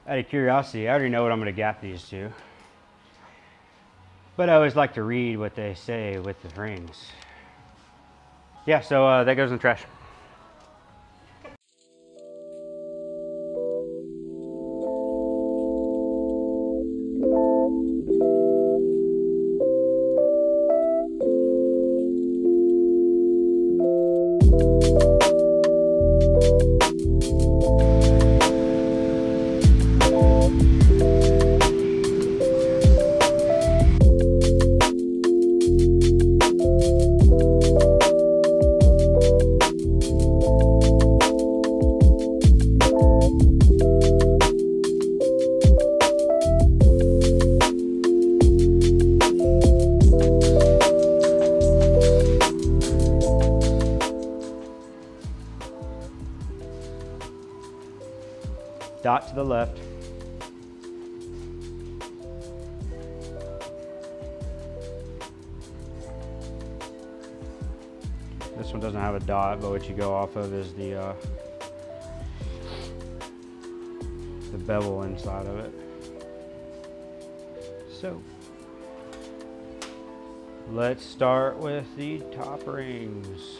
Out of curiosity, I already know what I'm going to gap these to. But I always like to read what they say with the rings. Yeah, so that goes in the trash. Dot to the left. This one doesn't have a dot, but what you go off of is the bevel inside of it. So let's start with the top rings.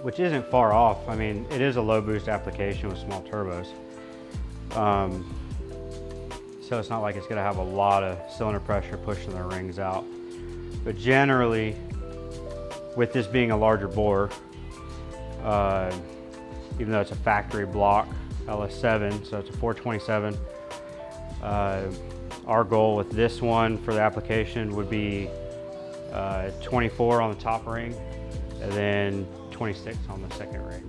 Which isn't far off. I mean, it is a low boost application with small turbos. So it's not like it's gonna have a lot of cylinder pressure pushing the rings out. But generally, with this being a larger bore, even though it's a factory block LS7, so it's a 427, our goal with this one for the application would be 24 on the top ring, and then 26 on the second ring.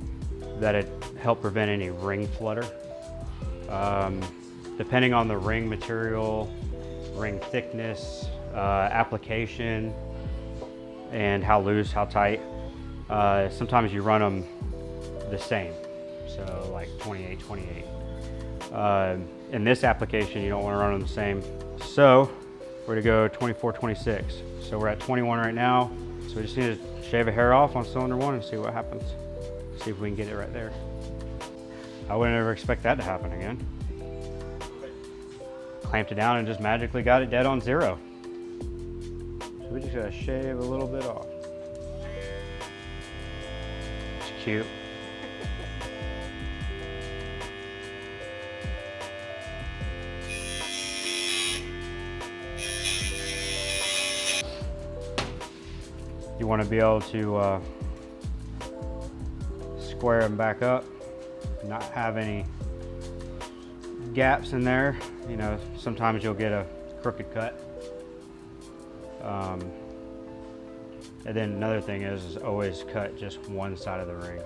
That'd help prevent any ring flutter. Depending on the ring material, ring thickness, application, and how loose, how tight, sometimes you run them the same. So like 28, 28. In this application, you don't want to run them the same. So we're gonna go 24, 26. So we're at 21 right now. So we just need to shave a hair off on cylinder one and see what happens. See if we can get it right there. I wouldn't ever expect that to happen again. Clamped it down and just magically got it dead on zero. So we just gotta shave a little bit off. It's cute. You want to be able to square them back up, not have any gaps in there. You know, sometimes you'll get a crooked cut. And then another thing is always cut just one side of the ring.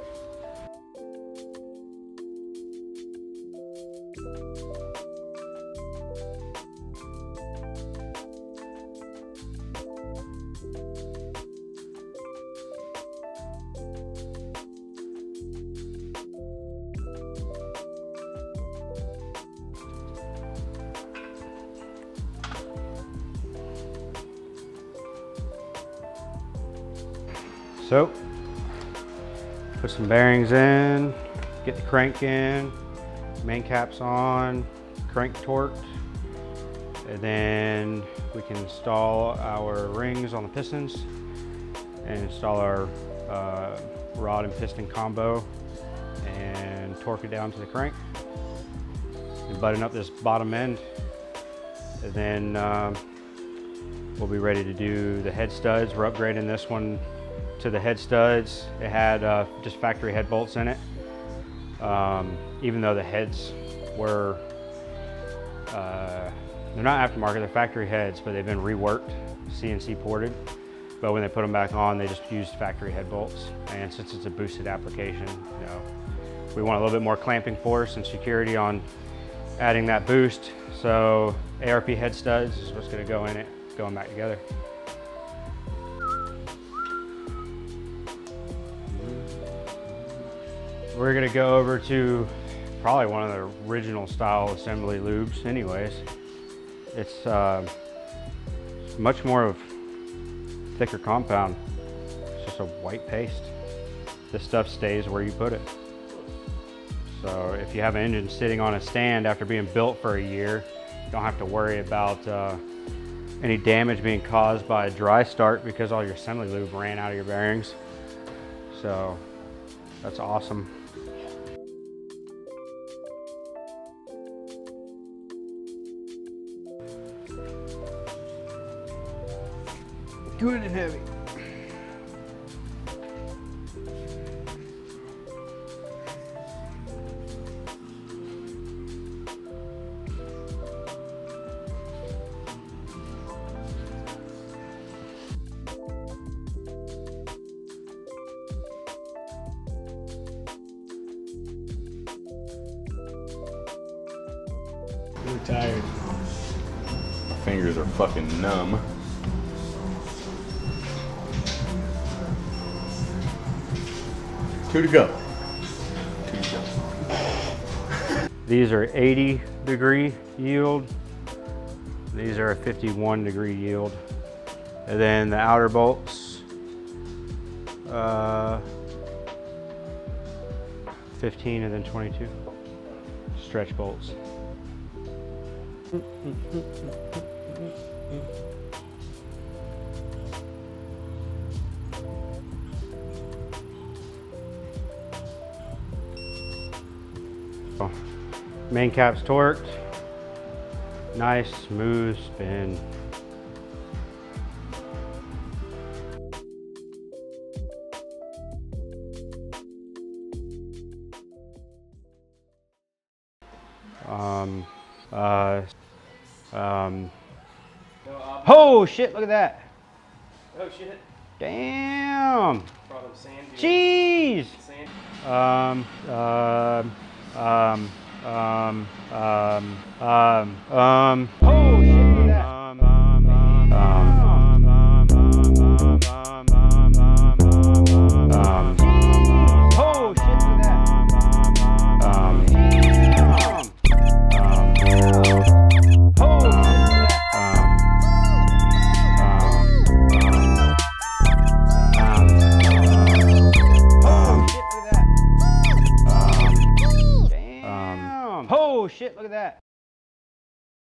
So, put some bearings in, get the crank in, main caps on, crank torqued, and then we can install our rings on the pistons and install our rod and piston combo and torque it down to the crank and button up this bottom end, and then we'll be ready to do the head studs. We're upgrading this one to the head studs. It had just factory head bolts in it. Even though the heads were, they're not aftermarket, they're factory heads, but they've been reworked, CNC ported. But when they put them back on, they just used factory head bolts. And since it's a boosted application, you know, we want a little bit more clamping force and security on adding that boost. So ARP head studs is what's gonna go in it, going back together. We're gonna go over to probably one of the original style assembly lubes anyways. It's much more of thicker compound. It's just a white paste. This stuff stays where you put it. So if you have an engine sitting on a stand after being built for a year, you don't have to worry about any damage being caused by a dry start because all your assembly lube ran out of your bearings. So that's awesome. Good and heavy. Really tired. My fingers are fucking numb. Two to go. These are 80 degree yield. These are a 51 degree yield. And then the outer bolts, 15 and then 22 stretch bolts. Main cap's torqued. Nice, smooth spin. Oh shit, look at that. Oh shit. Damn. Brought him sand. Jeez. Sand. Oh